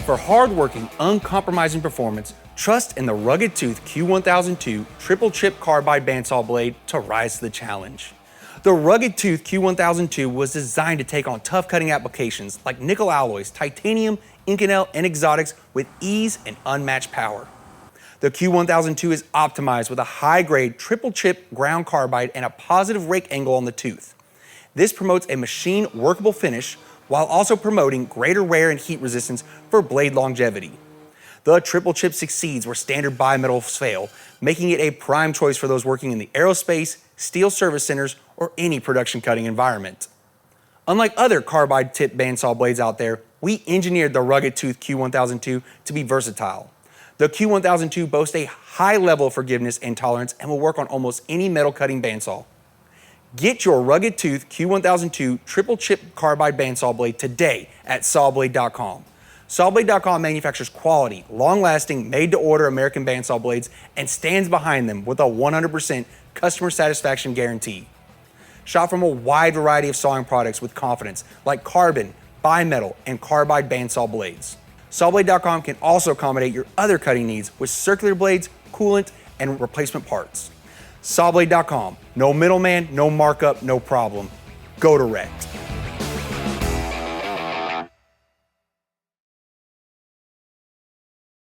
For hard-working, uncompromising performance, trust in the rugged tooth Q1002 Triple Chip Carbide Bandsaw blade to rise to the challenge. The rugged tooth Q1002 was designed to take on tough cutting applications like nickel alloys, titanium, Inconel, and exotics with ease and unmatched power. The Q1002 is optimized with a high-grade triple chip ground carbide and a positive rake angle on the tooth. This promotes a machine workable finish while also promoting greater wear and heat resistance for blade longevity. The triple chip succeeds where standard bimetals fail, making it a prime choice for those working in the aerospace, steel service centers, or any production cutting environment. Unlike other carbide tip bandsaw blades out there, we engineered the rugged tooth Q1002 to be versatile. The Q1002 boasts a high level of forgiveness and tolerance and will work on almost any metal cutting bandsaw. Get your rugged tooth Q1002 Triple Chip Carbide Bandsaw blade today at Sawblade.com. Sawblade.com manufactures quality, long-lasting, made-to-order American bandsaw blades and stands behind them with a 100% customer satisfaction guarantee. Shop from a wide variety of sawing products with confidence like carbon, bimetal, and carbide bandsaw blades. Sawblade.com can also accommodate your other cutting needs with circular blades, coolant, and replacement parts. Sawblade.com. No middleman, no markup, no problem. Go direct.